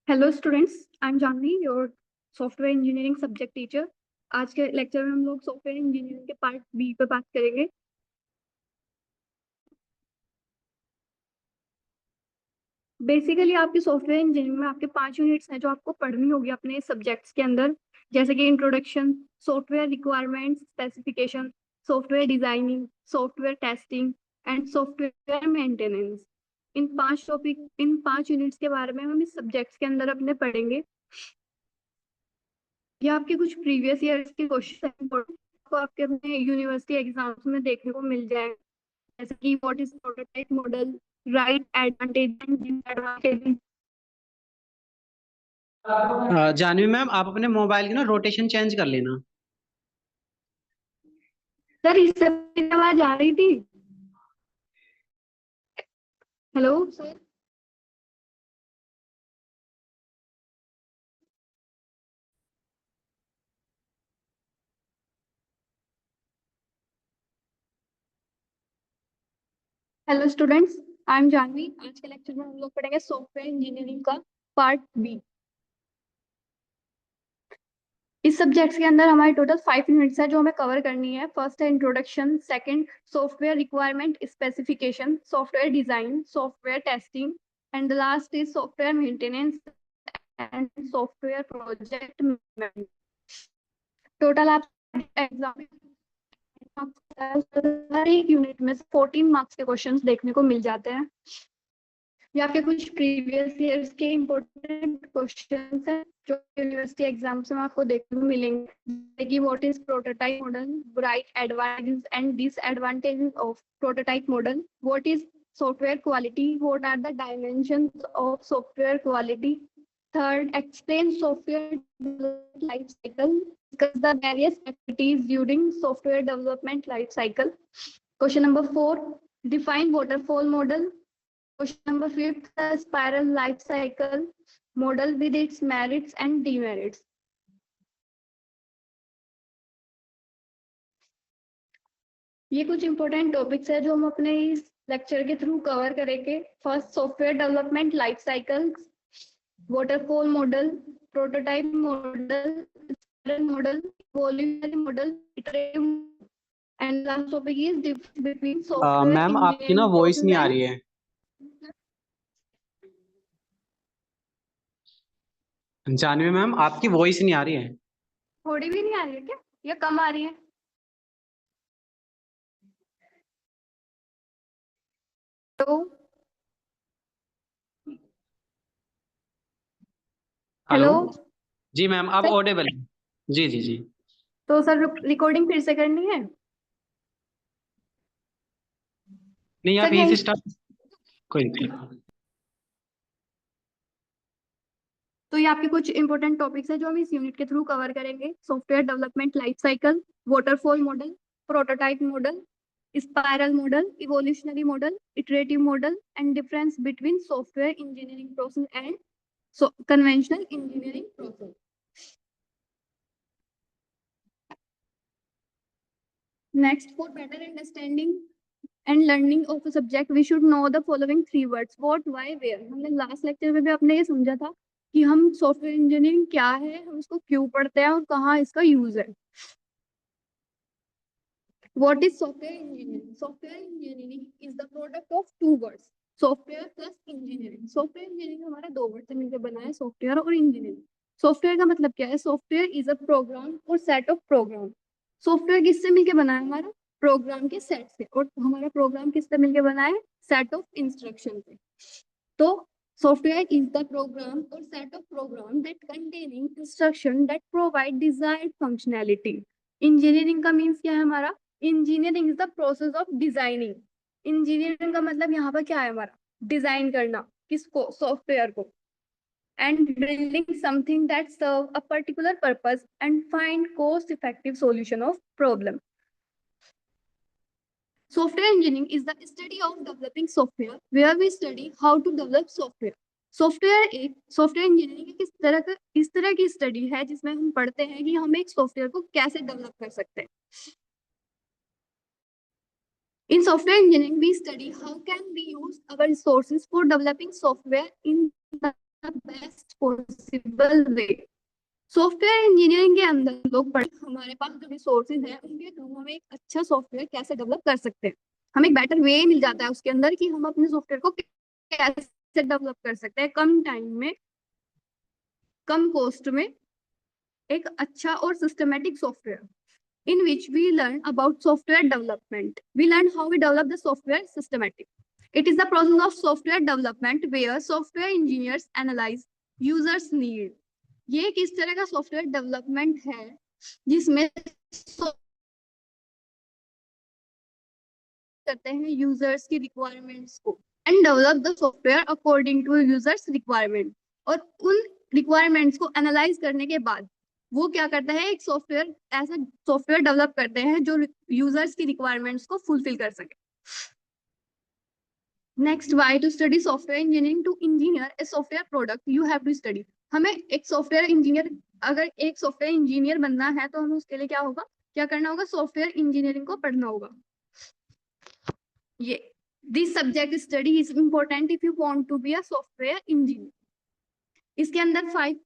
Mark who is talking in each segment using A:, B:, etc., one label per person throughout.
A: Hello students, I am Janvi, your software engineering subject teacher. आज के lecture में हम लोग सॉफ्टवेयर इंजीनियरिंग के पार्ट बी पे बात करेंगे। बेसिकली आपके सॉफ्टवेयर इंजीनियरिंग में आपके 5 यूनिट्स हैं जो आपको पढ़नी होगी अपने सब्जेक्ट्स के अंदर, जैसे कि introduction, software requirements specification, software designing, software testing and software maintenance. In 5 units के बारे में हम इस सब्जेक्ट्स के अंदर अपने पढ़ेंगे। ये आपके कुछ प्रीवियस ईयर्स के क्वेश्चन आपको आपके अपने यूनिवर्सिटी एग्जाम्स में देखने को मिल जाएंगे, जैसे कि what is prototype model, right advantage and disadvantage.
B: Janvi ma'am, आप अपने मोबाइल की ना रोटेशन चेंज कर लेना।
A: सर, इससे पहले आवाज आ रही थी। Hello sir. Hello students, I am Janvi. आज के लेक्चर में हम लोग पढ़ेंगे सॉफ्टवेयर इंजीनियरिंग का पार्ट बी। इस सब्जेक्ट्स के अंदर हमारे टोटल 5 यूनिट्स है जो हमें कवर करनी है। फर्स्ट है introduction, second software requirement specification, software design, software testing and the last is software maintenance and software project management. Total आप एग्जाम हर एक यूनिट में 14 मार्क्स के क्वेश्चंस देखने को मिल जाते हैं। ये आपके कुछ प्रीवियस ईयर्स के इम्पोर्टेंट क्वेश्चंस हैं जो यूनिवर्सिटी एग्जाम्स में आपको देखने को मिलेंगे, जैसे कि what is prototype model, right advantages and disadvantages of prototype model, what is software quality, what are the dimensions of software quality. Third, explain software development life cycle, discuss the various activities during software development life cycle. Question number 4, define waterfall model. Question number 5, the spiral life cycle model with its merits and demerits. ये कुछ important topics है जो हम अपने इस lecture के through cover करेंगे। First, software development life cycle, waterfall model, prototype model, model, evolutionary model, iterative, and last topic is difference between software
B: ma'am, आपकी ना
A: इंजीनियरिंग
B: वॉइस नहीं
A: प्रोसेस
B: आ
A: एंड।
B: रही है। जानवी मैम, आपकी वॉइस नहीं आ रही है।
A: थोड़ी भी नहीं आ रही है क्या, या कम आ रही है? तो
B: हेलो।
A: हेलो
B: जी मैम, आप
A: सर।
B: ऑडिबल हैं। जी जी जी।
A: तो सर रिकॉर्डिंग फिर से करनी है?
B: नहीं, आप
A: सर
B: यहीं
A: यहीं।
B: से स्टार्ट। कोई नहीं।
A: तो ये आपके कुछ इंपॉर्टेंट टॉपिक्स है जो हम इस यूनिट के थ्रू कवर करेंगे। Software development life cycle, waterfall model, prototype model, spiral model, evolutionary model, iterative model and difference between software engineering process and conventional engineering process. Next, for better understanding and learning of a subject we should know the following 3 words, what, why, where. हमने last lecture में भी अपने ये समझा था कि हम software engineering क्या है, हम इसको क्यों पढ़ते हैं और कहाँ इसका यूज है। What is software engineering? Software engineering is the product of 2 words, software plus engineering. Software engineering हमारा 2 वर्ड से मिलकर बना है, सॉफ्टवेयर और इंजीनियरिंग। सॉफ्टवेयर का मतलब क्या है? सॉफ्टवेयर इज अ प्रोग्राम और सेट ऑफ प्रोग्राम। सॉफ्टवेयर किससे मिलकर बना है? हमारा प्रोग्राम के सेट से। और हमारा प्रोग्राम किससे मिलकर बना है? सेट ऑफ इंस्ट्रक्शन से। तो software is the program or set of program that containing instruction that provide desired functionality. Engineering का मीन्स क्या है हमारा? Engineering is the process of designing. Engineering का मतलब यहाँ पर क्या है हमारा? डिजाइन करना। किसको? सॉफ्टवेयर को। And building something that serve a particular purpose and find cost effective solution of problem. Software engineering is the study of developing software, where we study how to develop software. Software engineering इस तरह की study है जिसमें हम पढ़ते हैं कि हम एक सॉफ्टवेयर को कैसे डेवलप कर सकते हैं। In software engineering, we study how can we use our resources for developing software in the best possible way. Software engineering के अंदर लोग पढ़ हमारे पास जो रिसोर्सेज हैं उनके थ्रू हम एक अच्छा सॉफ्टवेयर कैसे डेवलप कर सकते हैं, हमें एक बेटर वे मिल जाता है उसके अंदर कि हम अपने सॉफ्टवेयर को कैसे डेवलप कर सकते हैं कम टाइम में, कम कॉस्ट में, एक अच्छा और systematic software in which we learn about software development. We learn how we develop the software systematic. It is the process of software development where software engineers analyze users need. ये एक इस तरह का software development है जिसमें करते हैं users की रिक्वायरमेंट्स को and develop the software according to users requirement. और उन रिक्वायरमेंट्स को एनालाइज करने के बाद वो क्या करता है, एक सॉफ्टवेयर ऐसा सॉफ्टवेयर डेवलप करते हैं जो यूजर्स की रिक्वायरमेंट्स को फुलफिल कर सके। Next, why to study software engineering? To engineer a software product you have to study. हमें एक सॉफ्टवेयर इंजीनियर, अगर एक सॉफ्टवेयर इंजीनियर बनना है तो हमें उसके लिए क्या होगा, क्या करना होगा, सॉफ्टवेयर इंजीनियरिंग को पढ़ना होगा। ये this subject study is important if you want to be a software engineer. इसके अंदर 5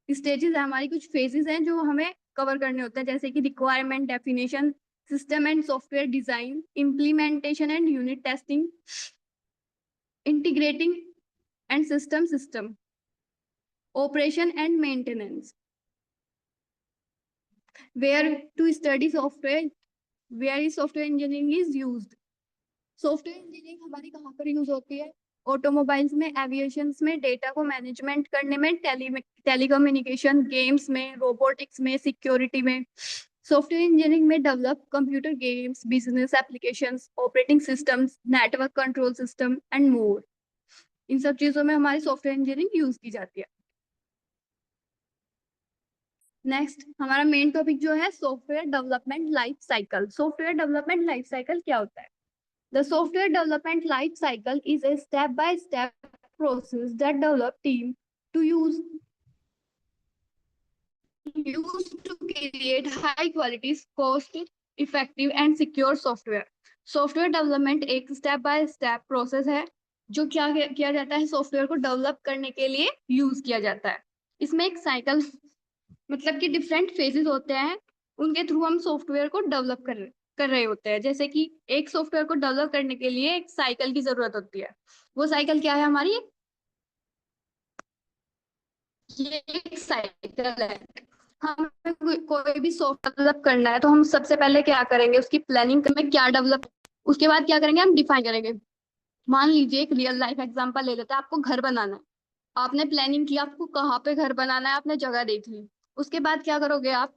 A: स्टेजेस है हमारी, कुछ फेजेस हैं जो हमें कवर करने होते हैं, जैसे कि requirement definition, system and software design, implementation and unit testing, integrating and system, operation and maintenance. Where to study software, where is software engineering is used. Software engineering हमारी कहाँ पर यूज होती है? ऑटोमोबाइल्स में, एविएशंस में, data को management करने में, टेलीकम्युनिकेशन, गेम्स में, रोबोटिक्स में, सिक्योरिटी में। सॉफ्टवेयर इंजीनियरिंग में develop computer games, business applications, operating systems, network control system and more. इन सब चीजों में हमारी सॉफ्टवेयर इंजीनियरिंग यूज की जाती है। नेक्स्ट, हमारा मेन टॉपिक जो है software development life cycle. Software development life cycle क्या होता है? The software development life cycle is a step-by-step process that develop team to use to create high quality, cost effective and secure software. Software development एक step by step process है जो क्या किया जाता है, सॉफ्टवेयर को डेवलप करने के लिए यूज किया जाता है। इसमें एक साइकिल, मतलब कि डिफरेंट फेजेस होते हैं, उनके थ्रू हम सॉफ्टवेयर को डेवलप कर रहे होते हैं। जैसे कि एक सॉफ्टवेयर को डेवलप करने के लिए एक साइकिल की जरूरत होती है। वो साइकिल क्या है हमारी? ये एक साइकिल है। हमें कोई भी सॉफ्टवेयर डेवलप करना है तो हम सबसे पहले क्या करेंगे, उसकी प्लानिंग में क्या डेवलप, उसके बाद क्या करेंगे, हम डिफाइन करेंगे। मान लीजिए एक रियल लाइफ एग्जांपल ले लेते हैं, आपको घर बनाना है। आपने प्लानिंग की, आपको कहाँ पे घर बनाना है, आपने जगह देख ली। उसके बाद क्या करोगे आप,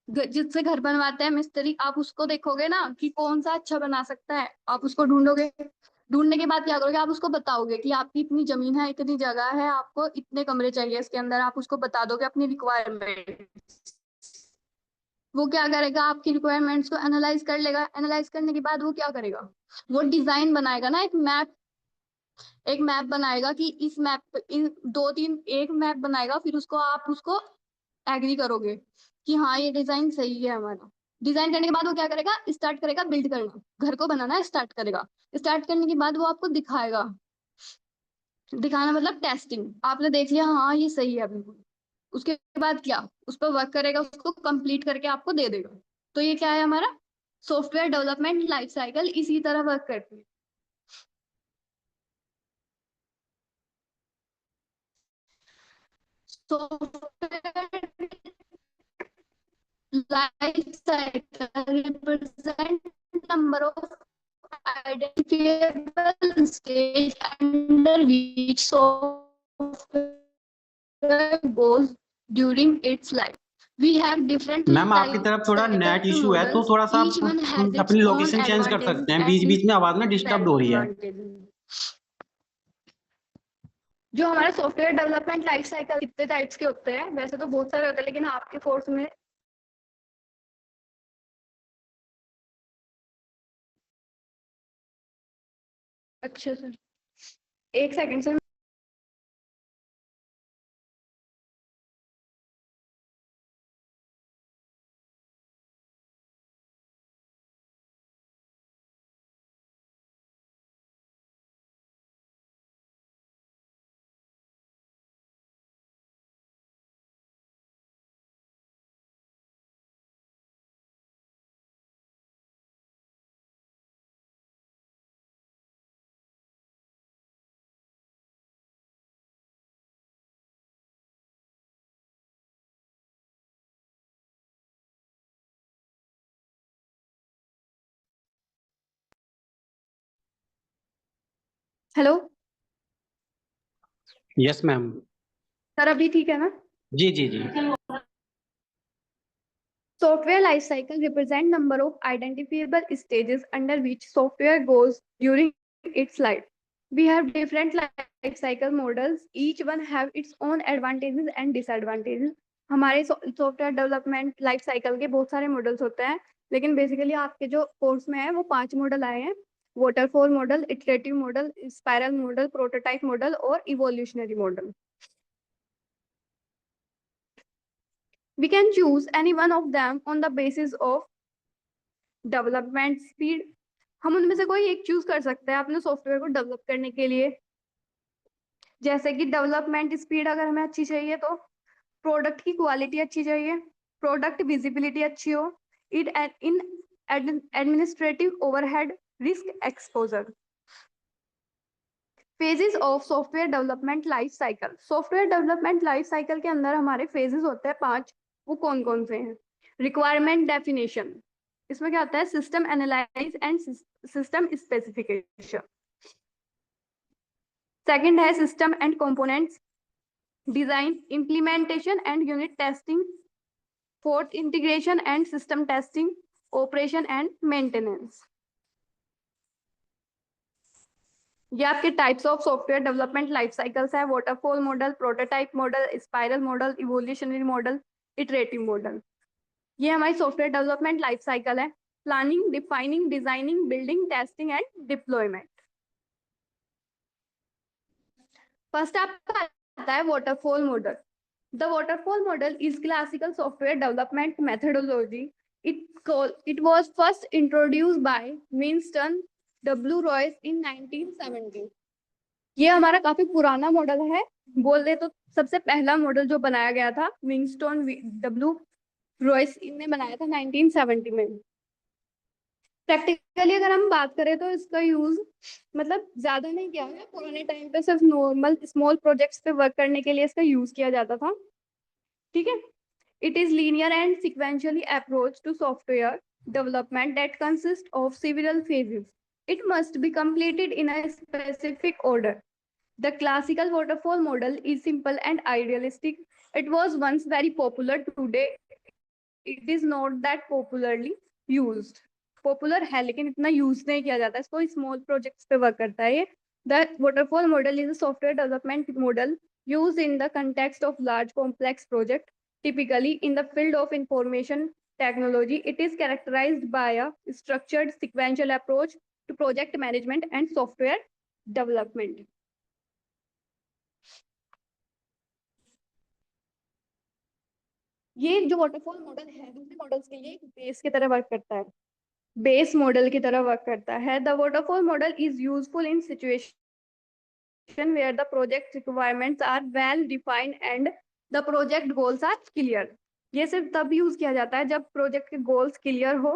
A: जिससे घर बनवाते हैं मिस्त्री, आप उसको देखोगे ना कि कौन सा अच्छा बना सकता है, आप उसको ढूंढोगे। ढूंढने के बाद क्या करोगे, आप उसको बताओगे कि आपकी इतनी जमीन है, इतनी जगह है, आपको इतने कमरे चाहिए इसके अंदर, आप उसको बता दोगे अपनी रिक्वायरमेंट। वो क्या करेगा, आपकी रिक्वायरमेंट्स को एनालाइज कर लेगा। एनालाइज करने के बाद वो क्या करेगा, वो डिजाइन बनाएगा ना, एक मैप बनाएगा कि इस मैप, इन 2-3 एक मैप बनाएगा, फिर उसको आप उसको एग्री करोगे कि हाँ ये डिजाइन सही है हमारा। डिजाइन करने के बाद वो क्या करेगा, स्टार्ट करेगा बिल्ड करना, घर को बनाना स्टार्ट करेगा। स्टार्ट करने के बाद वो आपको दिखाएगा, दिखाना मतलब टेस्टिंग, आपने देख लिया हाँ ये सही है बिल्कुल। उसके बाद क्या, उस पर वर्क करेगा, उसको कंप्लीट करके आपको दे देगा। तो ये क्या है हमारा सॉफ्टवेयर डेवलपमेंट लाइफ साइकिल, इसी तरह वर्क करती है। Software life cycle represent number of identifiable stage under which software goes during its life. We have different
B: ma'am आपकी
A: life
B: तरफ थोड़ा नेट
A: cycle
B: इशू है, तो
A: models.
B: थोड़ा सा
A: Each one has
B: आप
A: its
B: अपनी
A: own
B: लोकेशन चेंज कर
A: advantages
B: सकते हैं,
A: and
B: बीच बीच में आवाज ना डिस्टर्ब हो रही है।
A: disadvantages. जो हमारा सॉफ्टवेयर डेवलपमेंट लाइफ साइकिल कितने टाइप्स के होते हैं? वैसे तो बहुत सारे होते हैं, लेकिन आपके कोर्स में अच्छा सर, एक second sir. Hello
B: yes ma'am.
A: Sir, अभी ठीक है ना?
B: जी जी जी।
A: Software lifecycle represent number of identifiable stages under which software goes during its life. We have different life cycle models. Each one have its own advantages and disadvantages. हमारे software development life cycle के बहुत सारे models होते हैं, लेकिन basically आपके जो course में है वो 5 मॉडल आए हैं: waterfall model, iterative model, spiral model, prototype model और evolutionary model. We can choose any one of them on the basis of development speed. हम उनमें से कोई एक चूज कर सकते हैं अपने सॉफ्टवेयर को डेवलप करने के लिए. जैसे कि डेवलपमेंट स्पीड अगर हमें अच्छी चाहिए तो प्रोडक्ट की क्वालिटी अच्छी चाहिए, प्रोडक्ट विजिबिलिटी अच्छी हो, it in administrative overhead, risk exposure. Phases of software development life cycle. Software development life cycle के अंदर हमारे फेजेस होते हैं 5. वो कौन कौन से हैं? रिक्वायरमेंट डेफिनेशन, इसमें क्या होता है? System analyze and system specification. Second है system and components design, implementation and unit testing. Fourth, integration and system testing, operation and maintenance. ये आपके types of software development life cycles है: waterfall model, prototype model, spiral model, evolutionary model, iterative model. ये हमारी software development life cycle है: planning, defining, designing, building, testing and deployment. First आपका आता है waterfall model. The waterfall model is classical software development methodology. It was first introduced by Winston W. Royce in 1970. ये हमारा काफी पुराना model है. बोल दे तो सबसे पहला मॉडल जो बनाया गया था विंगस्टोन डब्ल्यू रॉयस ने बनाया था 1970 में. प्रैक्टिकली अगर हम बात करें तो इसका यूज मतलब ज्यादा नहीं किया है. पुराने टाइम पे सिर्फ नॉर्मल स्मॉल प्रोजेक्ट्स पे वर्क करने के लिए इसका यूज किया जाता था. ठीक है. It is linear and sequentially approach to software development that consists of several phases. It must be completed in a specific order. The classical waterfall model is simple and idealistic. It was once very popular. Today, it is not that popularly used. Popular है लेकिन इतना use नहीं किया जाता. इसको small projects पे work करता है ये. The waterfall model is a software development model used in the context of large complex project. Typically, in the field of information technology, it is characterized by a structured sequential approach to project management and software development. ये जो waterfall model है दूसरे models के लिए base की तरह work करता है. बेस मॉडल की तरह वर्क करता है. The waterfall model is useful in situation where the project requirements are well defined and the project goals are clear. ये सिर्फ तब यूज किया जाता है जब प्रोजेक्ट के गोल्स क्लियर हो,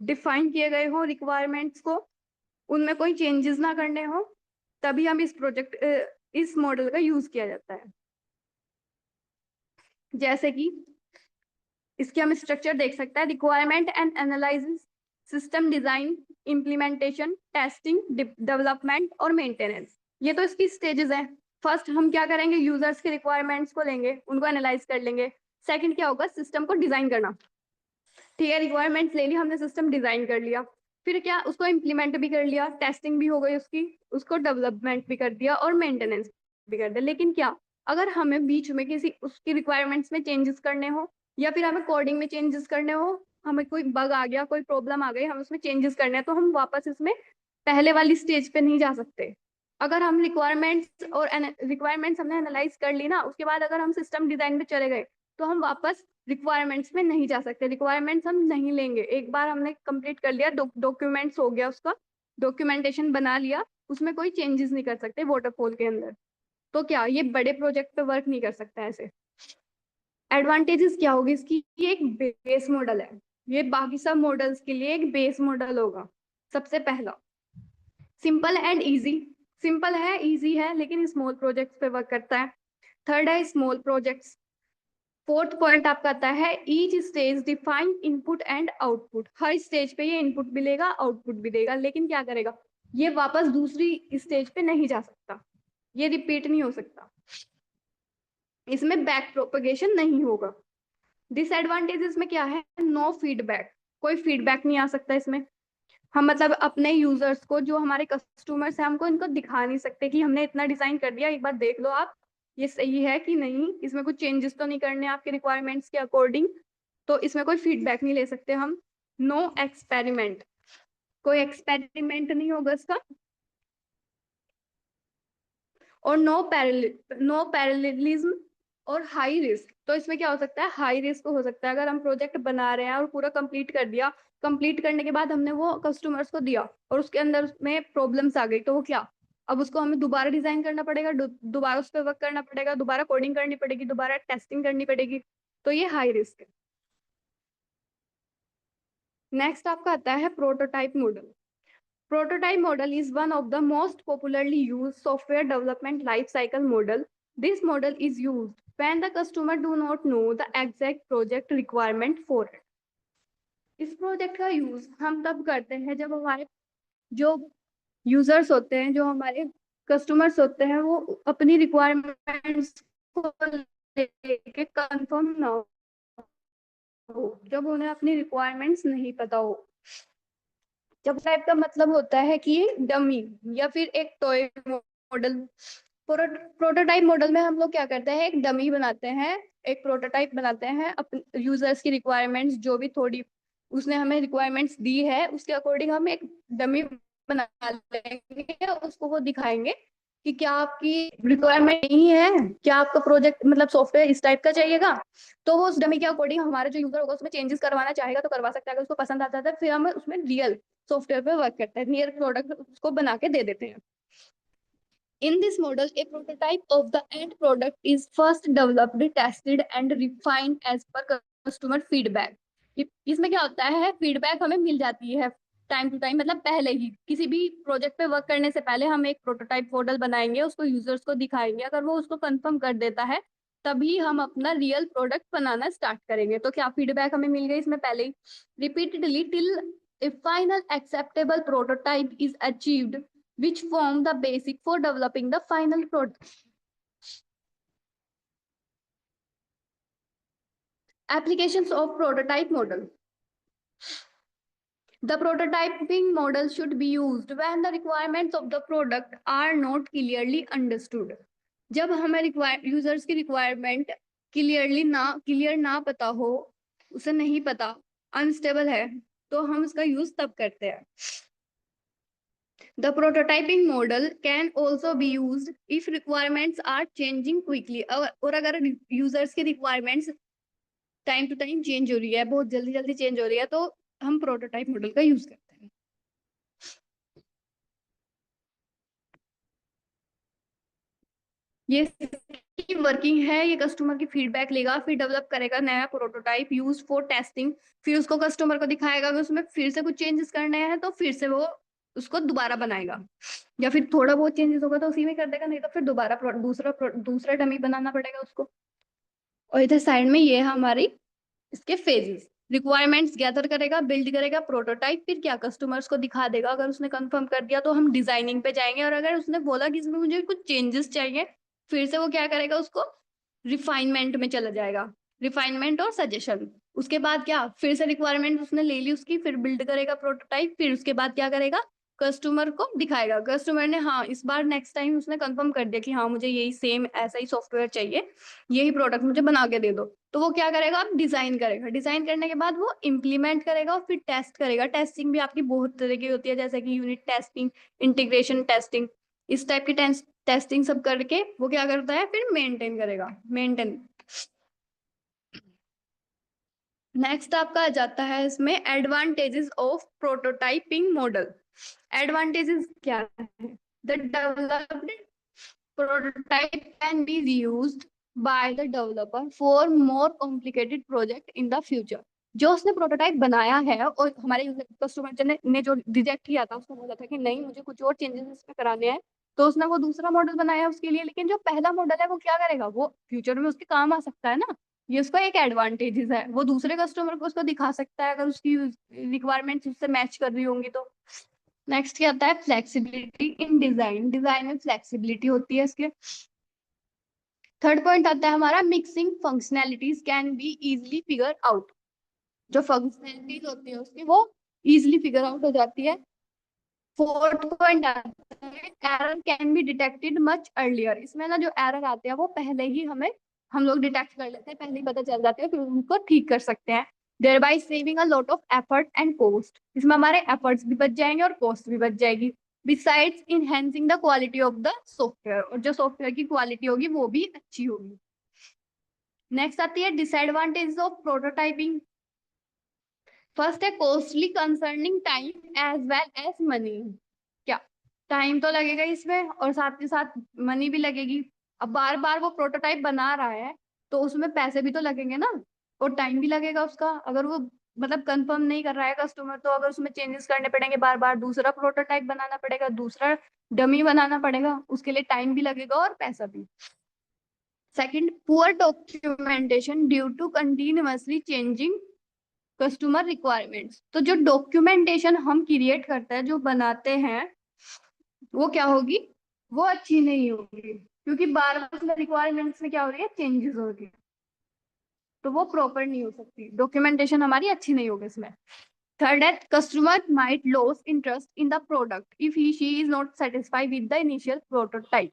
A: डिफाइन किए गए हो रिक्वायरमेंट्स को, उनमें कोई चेंजेस ना करने हो, तभी हम इस मॉडल का यूज किया जाता है. जैसे कि इसके हम स्ट्रक्चर देख सकते हैं: requirement and analysis, system design, implementation, testing, development और मेंटेनेंस. ये तो इसकी स्टेजेस हैं. फर्स्ट हम क्या करेंगे? यूजर्स के रिक्वायरमेंट्स को लेंगे, उनको एनालाइज कर लेंगे. सेकंड क्या होगा? सिस्टम को डिजाइन करना. ठीक है, रिक्वायरमेंट्स ले ली हमने, सिस्टम डिजाइन कर लिया, फिर क्या उसको इम्प्लीमेंट भी कर लिया, टेस्टिंग भी हो गई उसकी, उसको डेवलपमेंट भी कर दिया और मेंटेनेंस भी कर दिया. लेकिन क्या अगर हमें बीच में किसी उसकी रिक्वायरमेंट्स में चेंजेस करने हो या फिर हमें कोडिंग में चेंजेस करने हो, हमें कोई बग आ गया, कोई प्रॉब्लम आ गई, हम उसमें चेंजेस करने हैं, तो हम वापस इसमें पहले वाली स्टेज पे नहीं जा सकते. अगर हम रिक्वायरमेंट्स हमने एनालाइज कर ली ना, उसके बाद अगर हम सिस्टम डिजाइन में चले गए तो हम वापस रिक्वायरमेंट्स में नहीं जा सकते. रिक्वायरमेंट्स हम नहीं लेंगे. एक बार हमने कंप्लीट कर लिया, डॉक्यूमेंट्स हो गया, उसका डॉक्यूमेंटेशन बना लिया, उसमें कोई चेंजेस नहीं कर सकते वाटरफॉल के अंदर. तो क्या ये बड़े प्रोजेक्ट पे वर्क नहीं कर सकता ऐसे. एडवांटेजेस क्या होगी इसकी? ये एक बेस मॉडल है. ये बाकी सब मॉडल्स के लिए एक बेस मॉडल होगा. सबसे पहला सिंपल एंड इजी. सिंपल है, इजी है, लेकिन स्मॉल प्रोजेक्ट्स पे वर्क करता है. थर्ड है स्मॉल प्रोजेक्ट्स. फोर्थ पॉइंट आपका आता है each stage define input and output. Her stage पे ये इनपुट भी लेगा, आउटपुट भी देगा, लेकिन क्या करेगा? ये वापस दूसरी स्टेज पे नहीं जा सकता, ये रिपीट नहीं हो सकता, इसमें बैक प्रोपगेशन नहीं होगा। डिसएडवांटेजेस में क्या है, नो फीडबैक, कोई फीडबैक नहीं आ सकता इसमें। हम मतलब अपने यूजर्स को, जो हमारे कस्टमर्स हैं, हमको इनको दिखा नहीं सकते कि हमने इतना डिजाइन कर दिया, एक बार देख लो आप ये सही है कि नहीं, इसमें कुछ चेंजेस तो नहीं करने आपके रिक्वायरमेंट्स के अकॉर्डिंग, तो इसमें कोई फीडबैक नहीं ले सकते हम। नो एक्सपेरिमेंट, कोई एक्सपेरिमेंट नहीं होगा इसका। और नो पैरेललिज्म और हाई रिस्क, तो इसमें क्या हो सकता है, हाई रिस्क हो सकता है। अगर हम प्रोजेक्ट बना रहे हैं और पूरा कंप्लीट कर दिया, कंप्लीट करने के बाद हमने वो कस्टमर्स को दिया और उसके अंदर में प्रॉब्लम्स आ गई, तो वो क्या, अब उसको हमें दोबारा डिजाइन करना पड़ेगा, दोबारा उस पर वर्क करना पड़ेगा, दोबारा कोडिंग करनी पड़ेगी, दोबारा टेस्टिंग करनी पड़ेगी, तो ये हाई रिस्क है। नेक्स्ट आपका आता है prototype model. Prototype model is one of the most popularly used software development lifecycle model. This model is used when the customer do not know the exact project requirement for it. इस project का use हम तब करते हैं जब हमारे जो users होते हैं, जो हमारे कस्टमर्स होते हैं, वो अपनी रिक्वायरमेंट्स को लेके कंफर्म ना हो, जब उन्हें अपनी रिक्वायरमेंट्स नहीं पता हो। जब टाइप का मतलब होता है कि डमी या फिर एक टॉय मॉडल। प्रोटोटाइप मॉडल में हम लोग क्या करते हैं, एक डमी बनाते हैं, एक प्रोटोटाइप बनाते हैं, अपने यूजर्स की रिक्वायरमेंट्स जो भी थोड़ी उसने हमें रिक्वायरमेंट्स दी है उसके अकॉर्डिंग हम एक डमी बना लेंगे, उसको वो दिखाएंगे कि क्या आपकी रिक्वायरमेंट नहीं है, क्या आपका प्रोजेक्ट मतलब सॉफ्टवेयर इस टाइप का चाहिएगा, तो वो उस डमी के अकॉर्डिंग हमारा जो यूजर होगा उसमें चेंजेस करवाना चाहेगा तो करवा सकता है, अगर उसको पसंद आता है फिर हम उसमें रियल सॉफ्टवेयर पे वर्क करते हैं, नियर प्रोडक्ट उसको बना के दे देते हैं। In this model, a prototype of the end product is first developed, tested and refined as per customer feedback. इसमें क्या होता है, फीडबैक हमें मिल जाती है टाइम टू टाइम, मतलब पहले ही किसी भी प्रोजेक्ट पे वर्क करने से पहले हम एक प्रोटोटाइप मॉडल बनाएंगे, उसको यूजर्स को दिखाएंगे, अगर वो उसको कंफर्म कर देता है तभी हम अपना रियल प्रोडक्ट बनाना स्टार्ट करेंगे। तो क्या फीडबैक हमें मिल गई इसमें पहले ही। Repeatedly till a final acceptable prototype is achieved, which form the basic for developing the final product. Applications of prototype model. The prototyping model should be used when the requirements of the product are not clearly understood. जब हमें users की requirement clear ना पता हो, उसे नहीं पता, unstable है, तो हम उसका यूज तब करते हैं। The prototyping model can also be used if requirements are changing quickly. और अगर यूजर्स की requirements time to time change हो रही है, बहुत जल्दी जल्दी चेंज हो रही है, तो हम प्रोटोटाइप मॉडल का यूज करते हैं। ये वर्किंग है, ये कस्टमर की फीडबैक लेगा, फिर डेवलप करेगा नया प्रोटोटाइप यूज फॉर टेस्टिंग, फिर उसको कस्टमर को दिखाएगा, अगर उसमें फिर से कुछ चेंजेस करने हैं तो फिर से वो उसको दोबारा बनाएगा, या फिर थोड़ा बहुत चेंजेस होगा तो उसी में कर देगा, नहीं तो फिर दोबारा दूसरा डमी बनाना पड़ेगा उसको। और इधर साइड में ये है हमारी इसके फेजेस। रिक्वायरमेंट्स गैदर करेगा, बिल्ड करेगा प्रोटोटाइप, फिर क्या कस्टमर्स को दिखा देगा, अगर उसने कंफर्म कर दिया तो हम डिजाइनिंग पे जाएंगे, और अगर उसने बोला कि इसमें मुझे कुछ चेंजेस चाहिए, फिर से वो क्या करेगा, उसको रिफाइनमेंट में चला जाएगा, रिफाइनमेंट और सजेशन। उसके बाद क्या, फिर से रिक्वायरमेंट उसने ले ली उसकी, फिर बिल्ड करेगा प्रोटोटाइप, फिर उसके बाद क्या करेगा, कस्टमर को दिखाएगा, कस्टमर ने हाँ इस बार नेक्स्ट टाइम उसने कंफर्म कर दिया कि हाँ मुझे यही सेम ऐसा ही सॉफ्टवेयर चाहिए, यही प्रोडक्ट मुझे बना के दे दो, तो वो क्या करेगा, अब डिजाइन करेगा, डिजाइन करने के बाद वो इम्प्लीमेंट करेगा और फिर टेस्ट करेगा। टेस्टिंग भी आपकी बहुत तरह की होती है, जैसे कि यूनिट टेस्टिंग, इंटीग्रेशन टेस्टिंग, इस टाइप की टेस्टिंग सब करके वो क्या करता है, फिर मेंटेन करेगा, मेंटेन। नेक्स्ट आपका आ जाता है इसमें advantages of prototyping model. Advantages क्या है, the developed prototype can be reused by the developer for more complicated project in the future. जो उसने प्रोटोटाइप बनाया है और हमारे कस्टमर ने जो रिजेक्ट किया था, उसने बोला था कि नहीं मुझे कुछ और चेंजेस इसमें कराने हैं, तो उसने वो दूसरा मॉडल बनाया उसके लिए, लेकिन जो पहला मॉडल है वो क्या करेगा, वो फ्यूचर में उसके काम आ सकता है ना, ये उसका एक एडवांटेजेस है, वो दूसरे कस्टमर को उसको दिखा सकता है अगर उसकी रिक्वायरमेंट्स उससे मैच कर रही होंगी तो। नेक्स्ट क्या आता है, फ्लेक्सिबिलिटी इन डिजाइन, डिजाइन में फ्लेक्सिबिलिटी होती है इसके। थर्ड पॉइंट आता है हमारा, mixing functionalities can be easily figure out, जो फंक्शनैलिटीज होती है उसकी वो इजिली फिगर आउट हो जाती है। फोर्थ पॉइंट आता है, error can be detected much earlier, इसमें ना जो एरर आते हैं वो पहले ही हम लोग डिटेक्ट कर लेते हैं, पहले ही पता चल जाते हैं, फिर उनको ठीक कर सकते हैं। thereby saving a lot of effort and cost, इसमें हमारे एफर्ट्स भी बच जाएंगे और कॉस्ट भी बच जाएगी। besides enhancing the quality of the software, और जो सॉफ्टवेयर की क्वालिटी होगी वो भी अच्छी होगी। नेक्स्ट आती है डिसएडवांटेज ऑफ प्रोटोटाइपिंग। फर्स्ट है costly concerning time as well as money, क्या टाइम तो लगेगा इसमें और साथ के साथ मनी भी लगेगी। अब बार बार वो प्रोटोटाइप बना रहा है तो उसमें पैसे भी तो लगेंगे ना, और टाइम भी लगेगा उसका। अगर वो मतलब कंफर्म नहीं कर रहा है कस्टमर, तो अगर उसमें चेंजेस करने पड़ेंगे, बार बार दूसरा प्रोटोटाइप बनाना पड़ेगा, दूसरा डमी बनाना पड़ेगा, उसके लिए टाइम भी लगेगा और पैसा भी। Second, poor documentation due to continuously changing customer requirements, तो जो डॉक्यूमेंटेशन हम क्रिएट करते हैं, जो बनाते हैं, वो क्या होगी, वो अच्छी नहीं होगी, क्योंकि बार बार उसमें रिक्वायरमेंट्स में क्या हो रही है, चेंजेस हो रही है, तो वो प्रॉपर नहीं हो सकती, डॉक्यूमेंटेशन हमारी अच्छी नहीं होगी इसमें। थर्ड है, customer might loss interest in the product if he she is not satisfied with the initial prototype,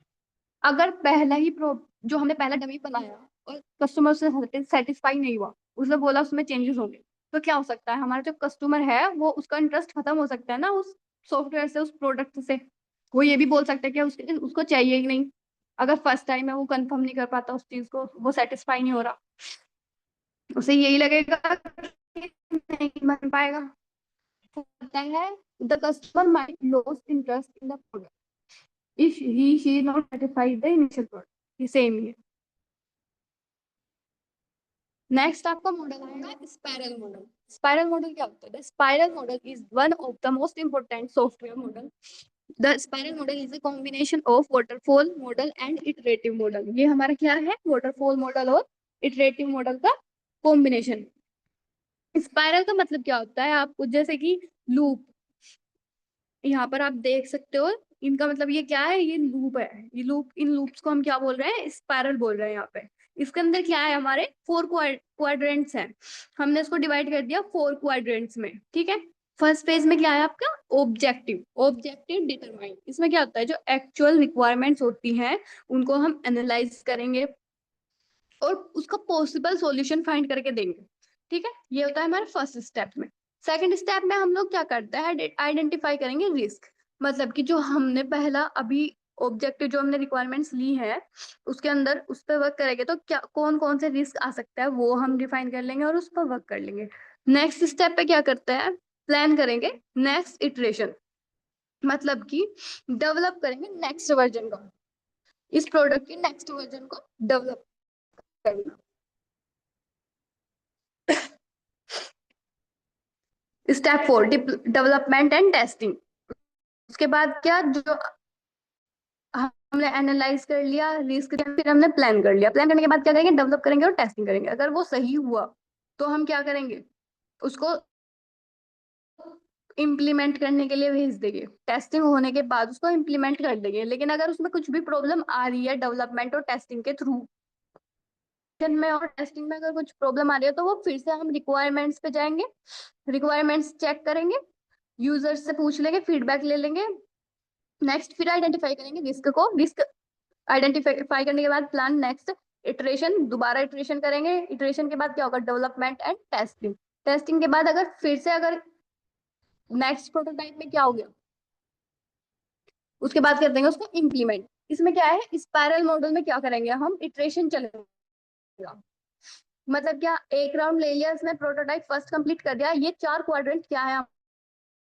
A: अगर पहला ही जो हमने पहला डमी बनाया और कस्टमर से सेटिस्फाई नहीं हुआ, उसने बोला उसमें चेंजेस होंगे, तो क्या हो सकता है, हमारा जो कस्टमर है वो उसका इंटरेस्ट खत्म हो सकता है ना उस सॉफ्टवेयर से, उस प्रोडक्ट से। वो ये भी बोल सकता है कि उसको चाहिए ही नहीं, अगर फर्स्ट टाइम है वो कंफर्म नहीं कर पाता उस चीज को, वो सेटिस्फाई नहीं हो रहा, उसे यही लगेगा कि नहीं बन पाएगा। होता है the customer might loss interest in the product if she is not satisfied the initial product, ये सेम ही है। नेक्स्ट आपका मॉडल आएगा स्पाइरल मॉडल। स्पाइरल मॉडल क्या होता है, spiral model is one of the most important software model. The spiral model is a combination of waterfall model and iterative model, ये हमारा क्या है, वाटरफॉल मॉडल और इटरेटिव मॉडल का कॉम्बिनेशन। स्पाइरल का मतलब क्या होता है, आपको जैसे कि लूप, यहाँ पर आप देख सकते हो, इनका मतलब ये क्या है, ये लूप है, ये लूप, इन लूप्स को हम क्या बोल रहे हैं, स्पाइरल बोल रहे हैं यहाँ पे। इसके अंदर क्या है, हमारे 4 क्वाड्रेंट्स हैं, हमने इसको डिवाइड कर दिया 4 क्वाड्रेंट्स में, ठीक है। फर्स्ट फेज में क्या है आपका, ऑब्जेक्टिव, ऑब्जेक्टिव डिटरमाइन, इसमें क्या होता है, जो एक्चुअल रिक्वायरमेंट्स होती हैं उनको हम एनालाइज करेंगे और उसका पॉसिबल सॉल्यूशन फाइंड करके देंगे, ठीक है, ये होता है हमारे फर्स्ट स्टेप में। सेकंड स्टेप में हम लोग क्या करते हैं, आइडेंटिफाई करेंगे रिस्क, मतलब कि जो हमने पहला अभी ऑब्जेक्टिव, जो हमने रिक्वायरमेंट्स ली है उसके अंदर उस पर वर्क करेंगे तो क्या कौन कौन से रिस्क आ सकता है वो हम डिफाइन कर लेंगे और उस पर वर्क कर लेंगे। नेक्स्ट स्टेप पे क्या करते हैं, प्लान करेंगे नेक्स्ट इटरेशन, मतलब कि डेवलप करेंगे नेक्स्ट वर्जन का, इस प्रोडक्ट के नेक्स्ट वर्जन को डेवलप करना। स्टेप 4, डेवलपमेंट एंड टेस्टिंग, उसके बाद क्या, जो हमने एनालाइज कर लिया रिस्क, फिर हमने प्लान कर लिया, प्लान करने के बाद क्या करेंगे, डेवलप करेंगे और टेस्टिंग करेंगे। अगर वो सही हुआ तो हम क्या करेंगे, उसको इम्प्लीमेंट करने के लिए भेज देंगे, टेस्टिंग होने के बाद उसको इम्प्लीमेंट कर देंगे। लेकिन अगर उसमें कुछ भी प्रॉब्लम आ रही है डेवलपमेंट और टेस्टिंग के थ्रू में और टेस्टिंग में अगर कुछ प्रॉब्लम आ रही है, तो वो फिर से हम रिक्वायरमेंट्स पे जाएंगे, रिक्वायरमेंट्स चेक करेंगे, यूजर्स से पूछ लेंगे, फीडबैक ले लेंगे। नेक्स्ट फिर आइडेंटिफाई करेंगे रिस्क को, रिस्क आइडेंटिफाई करने के बाद प्लान नेक्स्ट इटरेशन, दोबारा इटरेशन करेंगे, इटरेशन के बाद क्या होगा, डेवलपमेंट एंड टेस्टिंग, टेस्टिंग के बाद अगर फिर से अगर नेक्स्ट प्रोटोटाइप में क्या हो गया, उसके बाद कर देंगे उसको इम्प्लीमेंट। इसमें क्या है, स्पाइरल मॉडल में क्या करेंगे, हम इटरेशन चलेगा, मतलब क्या, एक राउंड ले लिया इसमें, प्रोटोटाइप फर्स्ट कंप्लीट कर दिया, ये 4 क्वाड्रेंट क्या है,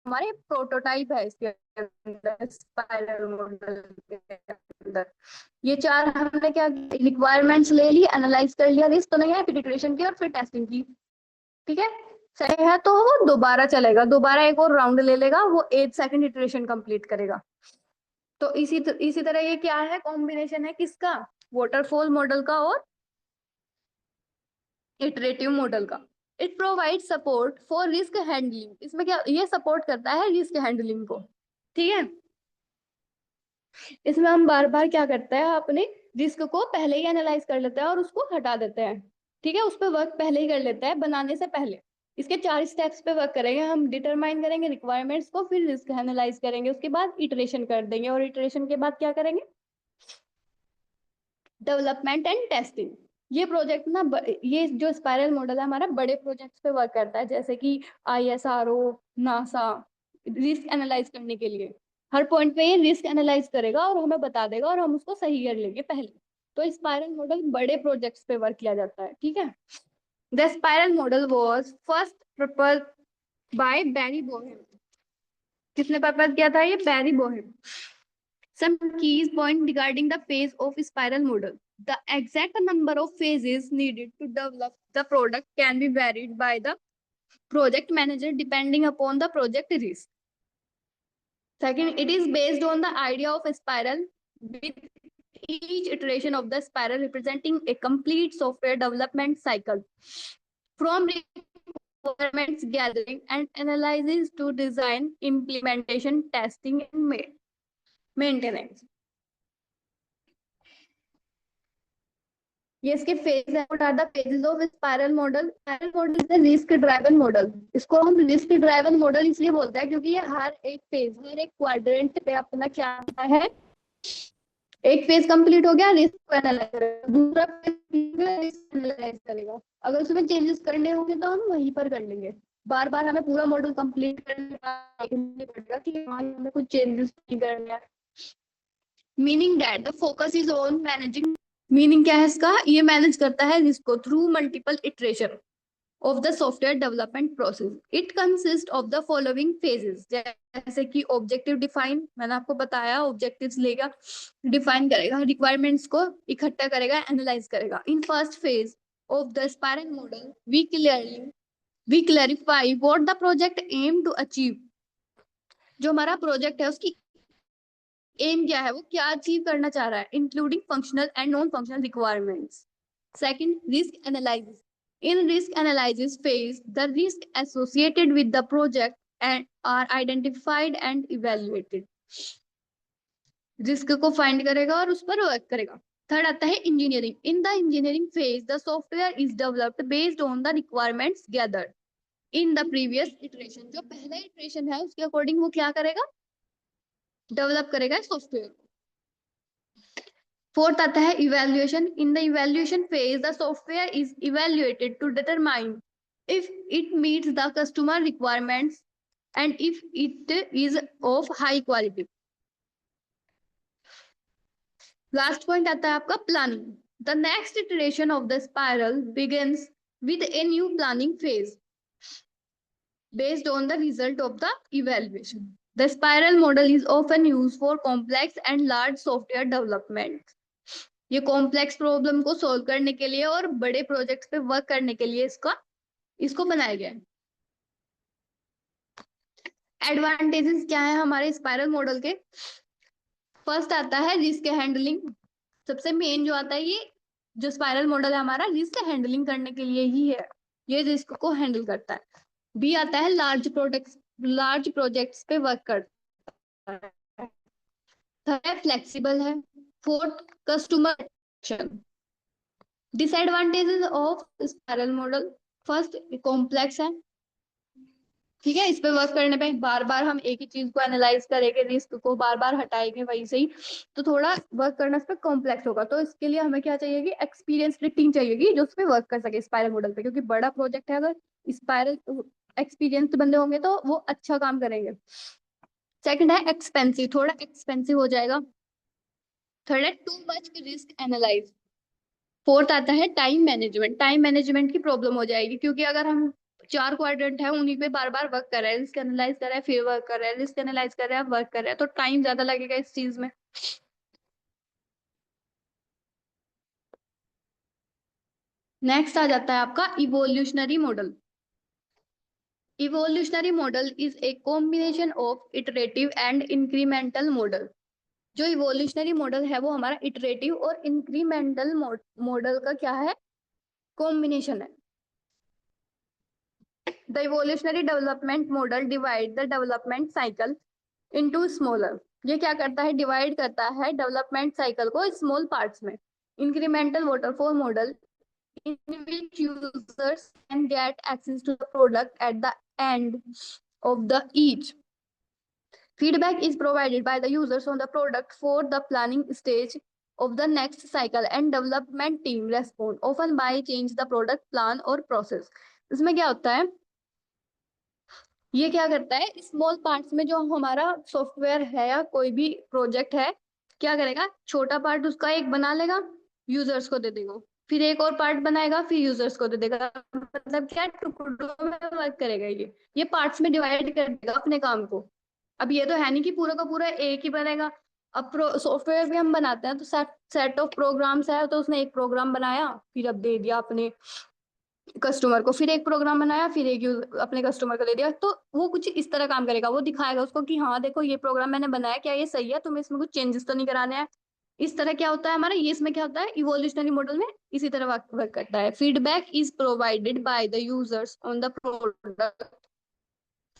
A: हमारे प्रोटोटाइप है इसके अंदर, स्पाइरल मॉडल के अंदर। ये 4 हमने क्या, रिक्वायरमेंट्स ले ली, एनालाइज कर लिया, रिस्क तो नहीं है, फिर इटरेशन की और फिर टेस्टिंग की, ठीक है। सही है तो वो दोबारा चलेगा, दोबारा एक और राउंड ले लेगा, वो 8 सेकंड इटरेशन कंप्लीट करेगा। तो इसी तरह ये क्या है, कॉम्बिनेशन है किसका, वाटरफॉल मॉडल का और इटरेटिव मॉडल का। It provide support for risk handling, इसमें क्या, ये सपोर्ट करता है रिस्क हैंडलिंग को, ठीक है। इसमें हम बार बार क्या करते हैं, अपने रिस्क को पहले ही एनालाइज कर लेते हैं और उसको हटा देते हैं। ठीक है, उस पर वर्क पहले ही कर लेते हैं बनाने से पहले। इसके 4 स्टेप्स पे वर्क करेंगे हम। डिटरमाइन करेंगे रिक्वायरमेंट्स को, फिर रिस्क एनालाइज करेंगे, उसके बाद इटरेशन कर देंगे, और इटरेशन के बाद क्या करेंगे, डेवलपमेंट एंड टेस्टिंग। ये प्रोजेक्ट ना ये जो स्पाइरल मॉडल है हमारा बड़े प्रोजेक्ट्स पे वर्क करता है, जैसे कि ISRO, नासा। रिस्क एनालाइज करने के लिए हर पॉइंट पे ये रिस्क एनालाइज करेगा और हमें बता देगा, और हम उसको सही कर लेंगे पहले। तो स्पाइरल मॉडल बड़े प्रोजेक्ट्स पे वर्क किया जाता है। ठीक है। The spiral model was first proposed by Barry Boehm. किसने प्रपोज किया था? ये Barry Boehm. Some keys point regarding the phase of spiral model. The exact number of phases needed to develop the product can be varied by the project manager depending upon the project risk. Second, it is based on the idea of a spiral, with each iteration of the spiral representing a complete software development cycle, from requirements gathering and analysis to design, implementation, testing, and maintenance. ये इसके phase है। What are the phases of spiral model? Spiral model is a risk driven model. इसको हम risk driven model इसलिए बोलते हैं क्योंकि ये हर एक फेज, हर एक क्वाड्रेंट पे अपना क्या है, एक फेज कंप्लीट हो गया, रिस्क को एनालाइज करेगा, दूसरा फेज रिस्क एनालाइज करेगा। अगर उसमें चेंजेस करने होंगे तो हम वहीं पर कर लेंगे। बार बार हमें पूरा मॉडल कंप्लीट करने पड़ेगा कि हाँ हमें कुछ चेंजेस नहीं करने हैं। Meaning that the focus is on managing. Meaning क्या है इसका? ये मैनेज करता है रिस्क को through multiple iteration of the software development process. It consists of the following phases, जैसे कि objective define, मैंने आपको बताया objectives लेगा, define करेगा, requirements को इकट्ठा करेगा, analyze करेगा. In first phase of the spiral model, we clarify what the project aim to achieve. जो हमारा प्रोजेक्ट है उसकी एम क्या है, वो क्या अचीव करना चाह रहा है, including functional and non functional requirements. Second, risk analysis. In risk analysis phase, the risk associated with the project are identified and evaluated. Risk को फाइंड करेगा और उस पर वर्क करेगा. थर्ड आता है engineering. In the engineering phase, the software is developed based on the requirements gathered in the previous iteration. जो पहला इटरेशन है उसके अकॉर्डिंग वो क्या करेगा, डेवलप करेगा सॉफ्टवेयर. फोर्थ आता है evaluation. In the evaluation phase, the software is evaluated to determine if it meets the customer requirements and if it is of high quality. Last point आता है आपका planning. The next iteration of the spiral begins with a new planning phase based on the result of the evaluation. The spiral model is often used for complex and large software development. ये complex problem को solve करने के लिए और बड़े projects पे work करने के लिए इसको बनाया गया है. एडवांटेजेस क्या है हमारे स्पाइरल मॉडल के? फर्स्ट आता है रिस्क हैंडलिंग. सबसे मेन जो आता है, ये जो स्पाइरल मॉडल है हमारा रिस्क हैंडलिंग करने के लिए ही है, ये रिस्क को हैंडल करता है. बी आता है लार्ज प्रोजेक्ट्स पे वर्क करता है. थर्ड फ्लेक्सिबल है. Fourth customer. Disadvantages of spiral model. First complex है. ठीक है, इस पे वर्क करने पे बार बार हम एक ही चीज को एनालाइज करेंगे, रिस्क को बार बार हटाएंगे वहीं से ही, तो थोड़ा वर्क करना इस पे कॉम्प्लेक्स होगा. तो इसके लिए हमें क्या चाहिए, एक्सपीरियंस्ड टीम चाहिए जो उस पे वर्क कर सके स्पाइरल मॉडल पे, क्योंकि बड़ा प्रोजेक्ट है. अगर स्पाइरल एक्सपीरियंस्ड बंदे होंगे तो वो अच्छा काम करेंगे. सेकंड है एक्सपेंसिव, थोड़ा एक्सपेंसिव हो जाएगा. थर्ड है too much risk analyse. Fourth आता है टाइम मैनेजमेंट. टाइम मैनेजमेंट की प्रॉब्लम हो जाएगी, क्योंकि अगर हम 4 क्वाड्रेंट है उन्हीं पे बार बार वर्क कर रहे हैं, रिस्क एनालाइज कर रहे हैं फिर वर्क कर रहे हैं, रिस्क एनालाइज कर रहे हैं वर्क कर रहे हैं, तो टाइम ज्यादा लगेगा इस चीज में. नेक्स्ट आ जाता है आपका evolutionary model. Evolutionary model is a combination of iterative and incremental model. जो इवोल्यूशनरी मॉडल है वो हमारा इटरेटिव और इंक्रीमेंटल मॉडल का क्या है, कॉम्बिनेशन है. The evolutionary development model divides the development cycle into smaller. ये क्या करता है, डिवाइड करता है डेवलपमेंट साइकिल को स्मॉल पार्ट्स में। Incremental waterfall model in which users can get access to the product at the end of the each. Feedback is provided by the users on the product for the planning stage of the next cycle and development team respond often by change the product plan or process. इसमें क्या होता है, ये क्या करता है, small parts में जो हमारा सॉफ्टवेयर है या कोई भी प्रोजेक्ट है, क्या करेगा, छोटा पार्ट उसका एक बना लेगा, यूजर्स को दे देगा, फिर एक और पार्ट बनाएगा, फिर यूजर्स को दे देगा। मतलब क्या, टुकड़ों में वर्क करेगा ये पार्ट्स में डिवाइड कर देगा अपने काम को। अब ये तो है नहीं कि पूरा का पूरा एक ही बनेगा। अब सॉफ्टवेयर भी हम बनाते हैं तो सेट ऑफ प्रोग्राम्स है, तो उसने एक प्रोग्राम बनाया, फिर अब दे दिया अपने कस्टमर को, फिर एक प्रोग्राम बनाया, फिर एक अपने कस्टमर को दे दिया। तो वो कुछ इस तरह काम करेगा, वो दिखाएगा उसको कि हाँ देखो ये प्रोग्राम मैंने बनाया, क्या ये सही है, तुम्हें इसमें कुछ चेंजेस तो नहीं कराने हैं। इस तरह क्या होता है हमारा, ये इसमें क्या होता है, इवोल्यूशनरी मॉडल में इसी तरह वर्क करता है। Feedback is provided by the users on the product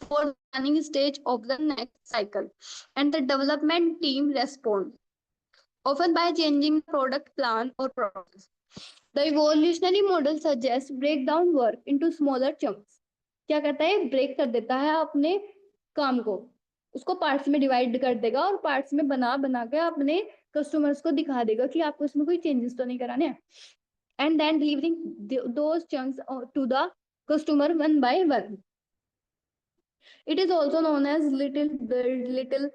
A: for the planning stage of the next cycle, and the development team respond often by changing the product plan or process. The evolutionary model suggests break down work into smaller chunks. क्या करता है, break कर देता है अपने काम को, उसको पार्ट्स में डिवाइड कर देगा और पार्ट्स में बना बना के अपने कस्टमर्स को दिखा देगा कि आपको इसमें कोई चेंजेस तो नहीं कराने हैं, and then delivering those chunks to the customer one by one. It is also known as little build, little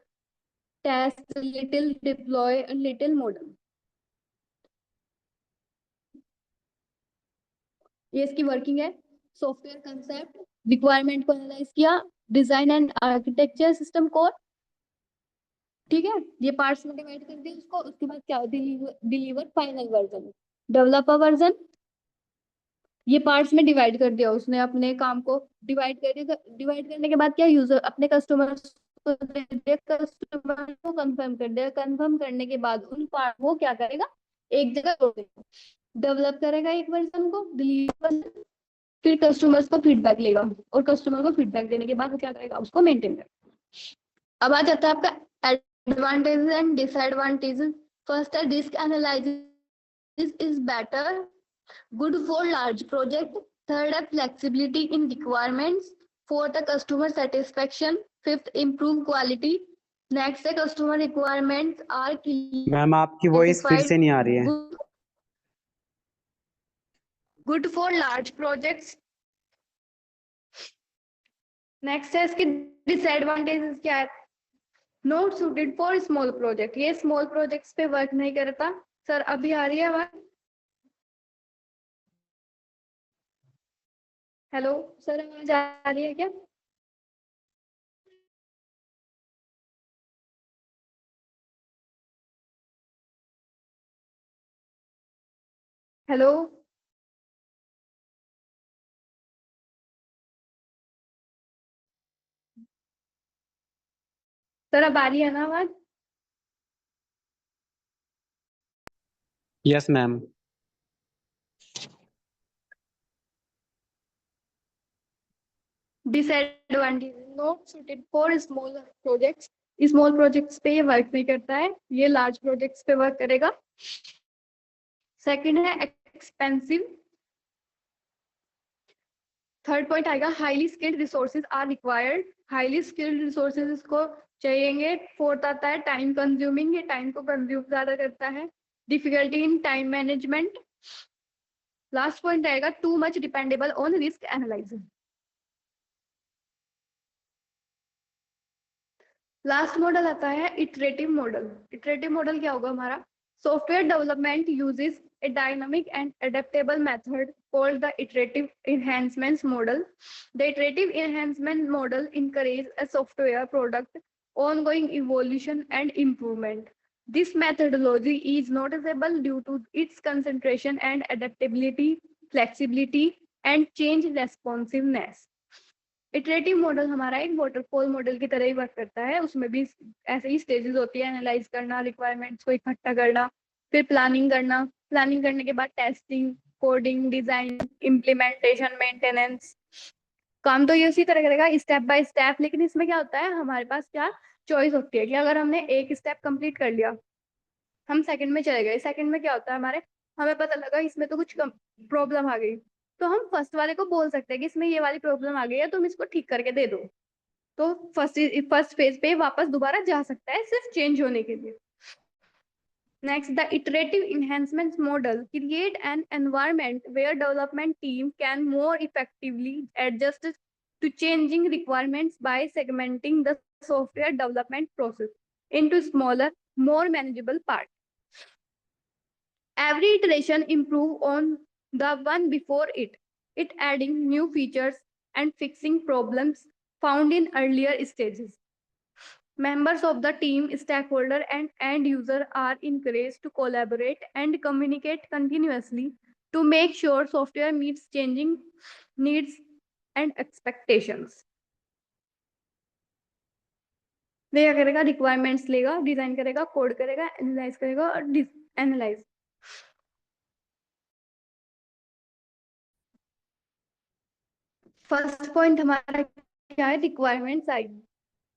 A: test, little deploy, and little model. ये इसकी वर्किंग है। सॉफ्टवेयर कंसेप्ट, रिक्वायरमेंट को एनालाइज किया, design and architecture, system code, ठीक है, ये parts में divide कर दिया उसको। उसके बाद क्या, deliver final version, developer version. ये पार्ट्स में डिवाइड कर दिया उसने अपने काम को, डिवाइड करने के बाद क्या, यूजर अपने कस्टमर को दे दिया, कस्टमर को कंफर्म कर दिया, कंफर्म करने के बाद उन पार्ट वो क्या करेगा, एक जगह जोड़ देगा, डेवलप करेगा एक वर्जन को, डिलीवर, फिर कस्टमर्स को फीडबैक लेगा, और कस्टमर को फीडबैक देने के बाद वो क्या करेगा, उसको मेंटेन करेगा। अब आ जाता है आपका एडवांटेजेस एंड डिसएडवांटेजेस। फर्स्ट है risk analysis is better, good for large project. Third है flexibility in requirements. Fourth है customer satisfaction. Fifth improve quality. Next है customer requirements are
B: मैम आपकी वॉइस फिर से नहीं आ रही है।
A: good for large projects. Next है इसकी disadvantages क्या है, not suited for small project. ये small projects पे वर्क नहीं करता। सर अभी आ रही है आवाज? हेलो सर, आवाज आ रही है क्या? हेलो सर, अब आ रही है ना आवाज?
B: Yes ma'am.
A: Disadvantage, not suited for small projects. Small projects पे ये वर्क नहीं करता है, ये लार्ज प्रोजेक्ट्स पे वर्क करेगा। सेकंड है एक्सपेंसिव। थर्ड पॉइंट आएगा highly skilled resources are required, highly skilled resources इसको चाहिए। फोर्थ आता है टाइम कंज्यूमिंग, ये टाइम को कंज्यूम ज्यादा करता है। Difficulty in time management. Last point आएगा too much dependable on risk analysis. Last model आता है इटरेटिव मॉडल। इटरेटिव मॉडल क्या होगा हमारा, software development uses a dynamic and adaptable method called the iterative enhancements model. The iterative enhancement model encourages a software product ongoing evolution and improvement. This methodology is noticeable due to its concentration and adaptability, flexibility, and change responsiveness. Iterative model हमारा एक waterfall model की तरह ही work करता है, उसमें भी ऐसे ही stages होती है, एनालाइज करना, रिक्वायरमेंट्स को इकट्ठा करना, फिर प्लानिंग करना, प्लानिंग करने के बाद testing, coding, design, implementation, maintenance. काम तो ये उसी तरह करेगा स्टेप बाय स्टेप, लेकिन इसमें क्या होता है हमारे पास क्या चॉइस होती है कि अगर हमने एक स्टेप कंप्लीट कर लिया, हम सेकंड में चले गए, सेकंड में क्या होता है हमारे, हमें पता लगा इसमें तो कुछ प्रॉब्लम आ गई, तो हम फर्स्ट वाले को बोल सकते हैं कि इसमें ये वाली प्रॉब्लम आ गई है, तुम इसको ठीक करके दे दो। तो फर्स्ट फेज पे वापस दोबारा जा सकता है सिर्फ चेंज होने के लिए। Next, the iterative enhancements model create an environment where development team can more effectively adjust to changing requirements by segmenting the software development process into smaller, more manageable parts. Every iteration improve on the one before it adding new features and fixing problems found in earlier stages. Members of the team, stakeholder, and end user are encouraged to collaborate and communicate continuously to make sure software meets changing needs and expectations. वे क्या करेगा, requirements लेगा, design करेगा, code करेगा, analyse करेगा और analyse. First point हमारा क्या है, रिक्वायरमेंट्स आएगी,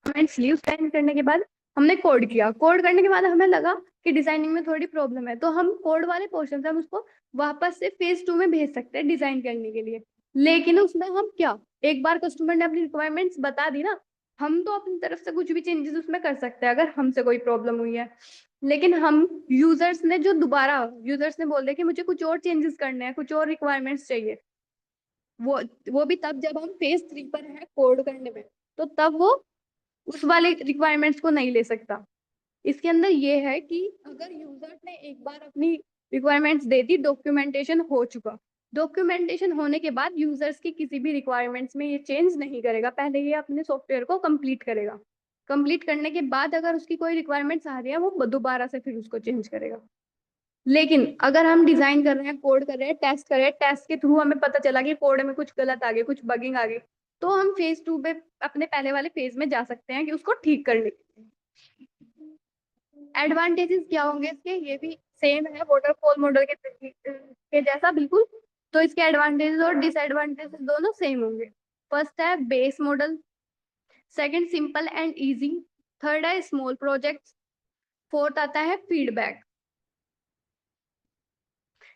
A: रिक्वायरमेंट्स ली, स्कैन करने के बाद हमने कोड किया, कोड करने के बाद हमें लगा कि डिजाइनिंग में थोड़ी प्रॉब्लम है, तो हम कोड वाले पोर्शन से हम उसको वापस से फेज 2 में भेज सकते हैं डिजाइन करने के लिए। लेकिन उसमें हम क्या, एक बार कस्टमर ने अपनी रिक्वायरमेंट्स बता दी ना, हम तो अपनी तरफ से कुछ भी चेंजेस उसमें कर सकते हैं अगर हमसे कोई प्रॉब्लम हुई है। लेकिन हम यूजर्स ने जो दोबारा यूजर्स ने बोल दिया कि मुझे कुछ और चेंजेस करने हैं, कुछ और रिक्वायरमेंट्स चाहिए, वो भी तब जब हम फेज 3 पर है कोड करने में, तो तब वो उस वाले रिक्वायरमेंट्स को नहीं ले सकता। इसके अंदर ये है कि अगर यूजर ने एक बार अपनी रिक्वायरमेंट्स दे दी, डॉक्यूमेंटेशन हो चुका, डॉक्यूमेंटेशन होने के बाद यूजर्स की किसी भी रिक्वायरमेंट्स में ये चेंज नहीं करेगा, पहले ये अपने सॉफ्टवेयर को कंप्लीट करेगा, कंप्लीट करने के बाद अगर उसकी कोई रिक्वायरमेंट्स आ रही है वो दोबारा से फिर उसको चेंज करेगा। लेकिन अगर हम डिजाइन कर रहे हैं, कोड कर रहे हैं, टेस्ट कर रहे हैं, टेस्ट के थ्रू हमें पता चला कि कोड में कुछ गलत आ गया, कुछ बगिंग आ गई, तो हम फेज 2 पे अपने पहले वाले फेज में जा सकते हैं कि उसको ठीक करने के लिए। एडवांटेजेस क्या होंगे इसके, ये भी सेम है वाटरफॉल मॉडल के जैसा बिल्कुल। तो इसके एडवांटेजेस और डिसएडवांटेजेस दोनों सेम होंगे। फर्स्ट है base model, second simple and easy, third है स्मॉल प्रोजेक्ट्स, फोर्थ आता है फीडबैक।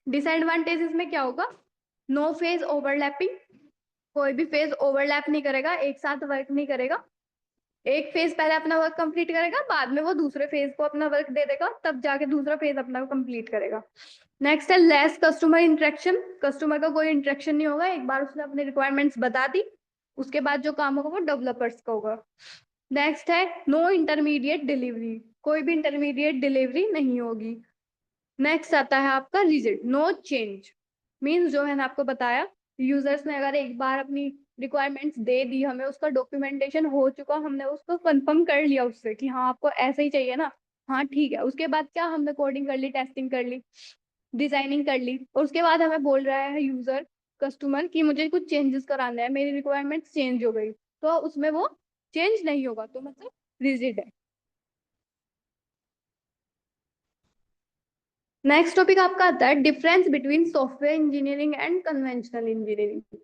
A: डिसएडवांटेजेस में क्या होगा, नो फेज ओवरलैपिंग, कोई भी फेज ओवरलैप नहीं करेगा, एक साथ वर्क नहीं करेगा, एक फेज पहले अपना वर्क कंप्लीट करेगा, बाद में वो दूसरे फेज को अपना वर्क दे देगा, तब जाके दूसरा फेज अपना कंप्लीट करेगा। नेक्स्ट है लेस कस्टमर इंटरेक्शन, कस्टमर का कोई इंटरेक्शन नहीं होगा, एक बार उसने अपनी रिक्वायरमेंट्स बता दी, उसके बाद जो काम होगा वो डेवलपर्स का होगा। नेक्स्ट है नो इंटरमीडिएट डिलीवरी, कोई भी इंटरमीडिएट डिलीवरी नहीं होगी। नेक्स्ट आता है आपका रिजिड, नो चेंज, मीन्स जो मैंने आपको बताया, यूजर्स ने अगर एक बार अपनी रिक्वायरमेंट्स दे दी, हमें उसका डॉक्यूमेंटेशन हो चुका, हमने उसको कंफर्म कर लिया उससे कि हाँ आपको ऐसे ही चाहिए ना, हाँ ठीक है, उसके बाद क्या हमने कोडिंग कर ली, टेस्टिंग कर ली, डिजाइनिंग कर ली, और उसके बाद हमें बोल रहा है यूजर कस्टमर कि मुझे कुछ चेंजेस कराने हैं, मेरी रिक्वायरमेंट्स चेंज हो गई, तो उसमें वो चेंज नहीं होगा, तो मतलब रिजिड है। नेक्स्ट टॉपिक आपका आता है difference between software engineering and conventional engineering.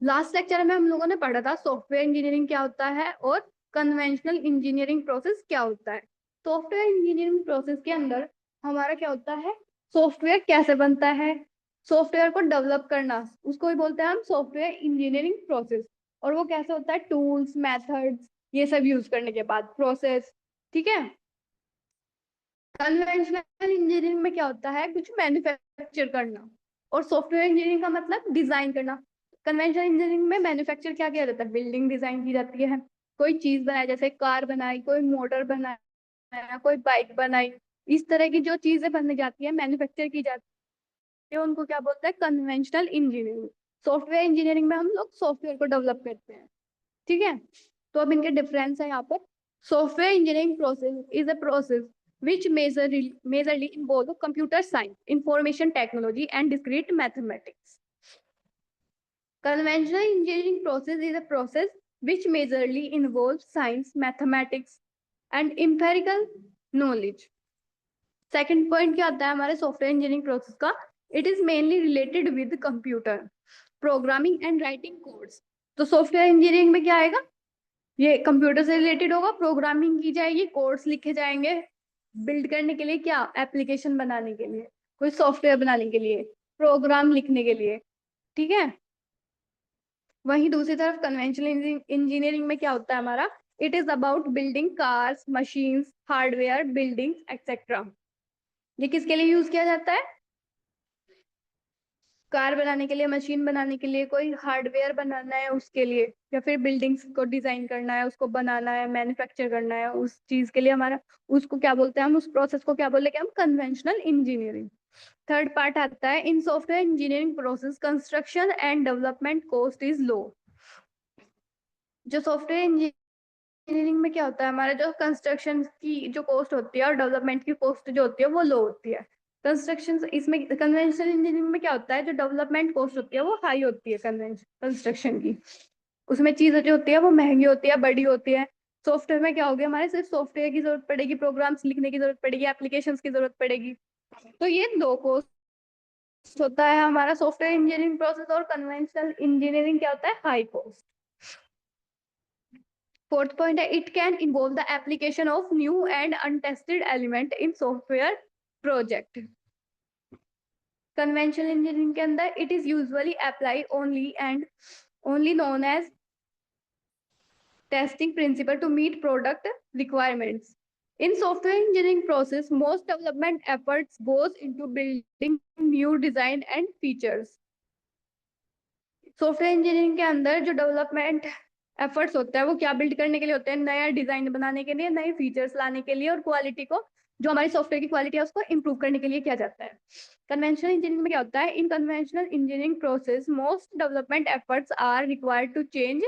A: Last lecture में हम लोगों ने पढ़ा था सॉफ्टवेयर इंजीनियरिंग क्या होता है और कन्वेंशनल इंजीनियरिंग प्रोसेस क्या होता है। सॉफ्टवेयर इंजीनियरिंग प्रोसेस के अंदर हमारा क्या होता है, सॉफ्टवेयर कैसे बनता है, सॉफ्टवेयर को डेवलप करना, उसको ही बोलते हैं हम सॉफ्टवेयर इंजीनियरिंग प्रोसेस। और वो कैसे होता है, टूल्स, मेथड्स, ये सब यूज करने के बाद प्रोसेस, ठीक है। कन्वेंशनल इंजीनियरिंग में क्या होता है, कुछ मैन्युफैक्चर करना, और सॉफ्टवेयर इंजीनियरिंग का मतलब डिजाइन करना। कन्वेंशनल इंजीनियरिंग में मैन्युफैक्चर क्या किया जाता है, बिल्डिंग डिजाइन की जाती है, कोई चीज बनाई, जैसे कार बनाई, कोई मोटर बनाया, कोई बाइक बनाई, इस तरह की जो चीजें बनने जाती है, मैन्युफैक्चर की जाती है, उनको क्या बोलते हैं, कन्वेंशनल इंजीनियरिंग। सॉफ्टवेयर इंजीनियरिंग में हम लोग सॉफ्टवेयर को डेवलप करते हैं, ठीक है। तो अब इनके डिफरेंस है यहाँ पर। Software engineering process is a process which majorly involve computer science, information technology, and discrete mathematics. Conventional engineering process is a process which majorly involves science, mathematics, and empirical knowledge. Second point क्या आता है हमारे software engineering process का, it is mainly related with computer programming and writing codes. तो software engineering में क्या आएगा, ये कंप्यूटर से रिलेटेड होगा, प्रोग्रामिंग की जाएगी, कोड्स लिखे जाएंगे बिल्ड करने के लिए, क्या एप्लीकेशन बनाने के लिए, कोई सॉफ्टवेयर बनाने के लिए, प्रोग्राम लिखने के लिए। ठीक है। वहीं दूसरी तरफ कन्वेंशनल इंजीनियरिंग में क्या होता है हमारा, it is about building cars, machines, hardware, buildings etcetera. ये किसके लिए यूज किया जाता है, कार बनाने के लिए, मशीन बनाने के लिए, कोई हार्डवेयर बनाना है उसके लिए, या फिर बिल्डिंग्स को डिजाइन करना है, उसको बनाना है, मैन्युफैक्चर करना है, उस चीज के लिए हमारा, उसको क्या बोलते हैं हम, उस प्रोसेस को क्या बोलते हैं हम, कन्वेंशनल इंजीनियरिंग। थर्ड पार्ट आता है, in software engineering process construction and development cost is low. जो सॉफ्टवेयर इंजीनियरिंग में क्या होता है, हमारा जो कंस्ट्रक्शन की जो कॉस्ट होती है और डेवलपमेंट की कॉस्ट जो होती है वो लो होती है। कंस्ट्रक्शन इसमें, कन्वेंशनल इंजीनियरिंग में क्या होता है, जो डेवलपमेंट कॉस्ट होती है वो हाई होती है कंस्ट्रक्शन की, उसमें चीजें जो होती है वो महंगी होती है, बड़ी होती है। सॉफ्टवेयर में क्या होगा, हमारे सिर्फ सॉफ्टवेयर की जरूरत पड़ेगी, प्रोग्राम्स लिखने की जरूरत पड़ेगी, एप्लीकेशंस की जरूरत पड़ेगी। तो ये लो कॉस्ट होता है हमारा सॉफ्टवेयर इंजीनियरिंग प्रोसेस, और कन्वेंशनल इंजीनियरिंग क्या होता है, हाई कॉस्ट। फोर्थ पॉइंट है, it can involve the application of new and untested element in software project. Conventional engineering के अंदर it is usually apply only and only known as testing principle to meet product requirements. In software engineering process, most development efforts goes into building new design and features. Software engineering के अंदर जो development efforts होता है वो क्या build करने के लिए होते हैं, नया डिजाइन बनाने के लिए, नए फीचर्स लाने के लिए, और क्वालिटी को, जो हमारी सॉफ्टवेयर की क्वालिटी है उसको इंप्रूव करने के लिए किया जाता है। कन्वेंशनल इंजीनियरिंग में क्या होता है, in conventional engineering process most development efforts are required to change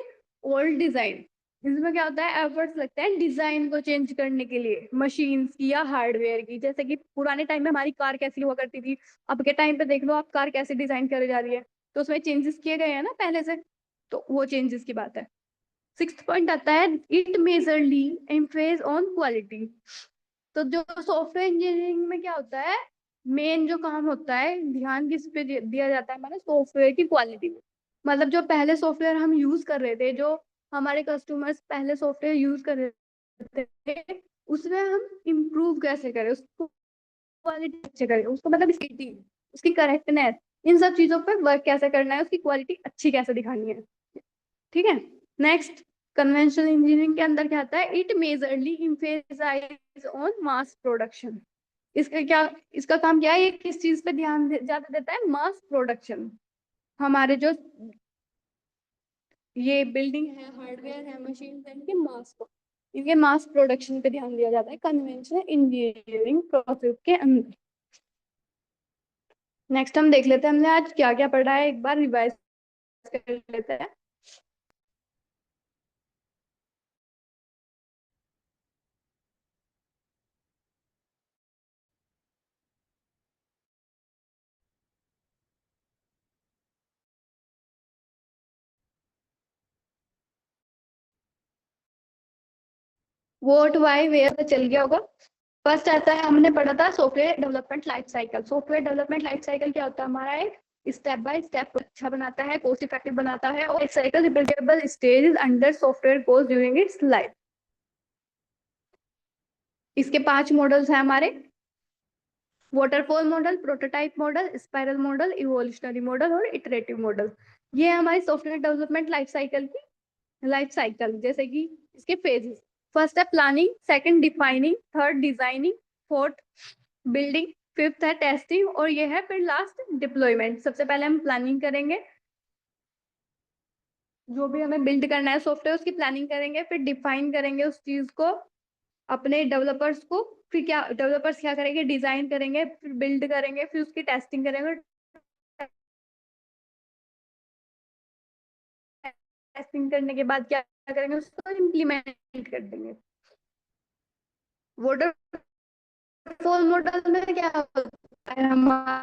A: old design. इसमें क्या होता है, एफर्ट्स लगते हैं डिजाइन को चेंज करने के लिए, मशीन्स की या हार्डवेयर की। जैसे कि पुराने टाइम में हमारी कार कैसी हुआ करती थी, अब के टाइम पे देख लो आप कार कैसे डिजाइन करी जा रही है, तो उसमें चेंजेस किए गए हैं ना पहले से, तो वो चेंजेस की बात है। सिक्स्थ पॉइंट आता है, इट मेजरली एम्फेस ऑन क्वालिटी। तो जो सॉफ्टवेयर इंजीनियरिंग में क्या होता है, मेन जो काम होता है, ध्यान किस पे दिया जाता है हमारे सॉफ्टवेयर की क्वालिटी में। मतलब जो पहले सॉफ्टवेयर हम यूज कर रहे थे, जो हमारे कस्टमर्स पहले सॉफ्टवेयर यूज कर रहे थे, उसमें हम इम्प्रूव कैसे करें उसको, क्वालिटी अच्छे करें उसको, मतलब स्किलिटी, उसकी करेक्टनेस, इन सब चीजों पे वर्क कैसे करना है, उसकी क्वालिटी अच्छी कैसे दिखानी है। ठीक है। नेक्स्ट, कन्वेंशनल इंजीनियरिंग के अंदर क्या आता है, it majorly emphasise on mass production. इसका क्या, इसका काम क्या है, ये किस चीज पे ध्यान ज्यादा देता है, मास प्रोडक्शन। हमारे जो ये बिल्डिंग है, हार्डवेयर है, मशीन है, इनके मास को, इनके मास प्रोडक्शन पे ध्यान दिया जाता है कन्वेंशनल इंजीनियरिंग प्रोसेस के अंदर। नेक्स्ट हम देख लेते हैं हमने आज क्या क्या पढ़ा है, एक बार रिवाइज कर लेते हैं। वोट वाई वेयर चल गया होगा। फर्स्ट आता है, हमने पढ़ा था software development life cycle. Software development life cycle क्या होता है हमारा, एक स्टेप बाय स्टेप अच्छा बनाता है, कॉस्ट इफेक्टिव बनाता है, और cycle repeatable stage under software goes during its life. इसके 5 मॉडल्स हैं हमारे, waterfall model, prototype model, spiral model, evolutionary model और इटरेटिव मॉडल। ये है हमारी सॉफ्टवेयर डेवलपमेंट लाइफ साइकिल की लाइफ साइकिल। जैसे कि इसके फेजेस, फर्स्ट है planning, second defining, third designing, fourth building, fifth है टेस्टिंग, और ये है फिर लास्ट डिप्लॉयमेंट। सबसे पहले हम प्लानिंग करेंगे, जो भी हमें बिल्ड करना है सॉफ्टवेयर उसकी प्लानिंग करेंगे, फिर डिफाइन करेंगे उस चीज को अपने डेवलपर्स को, फिर क्या डेवलपर्स क्या करेंगे, डिजाइन करेंगे, फिर बिल्ड करेंगे, फिर उसकी टेस्टिंग करेंगे, टेस्टिंग करने के बाद क्या करेंगे, उसको इम्प्लीमेंट कर देंगे। वाटरफॉल मॉडल में क्या होता है हमारा,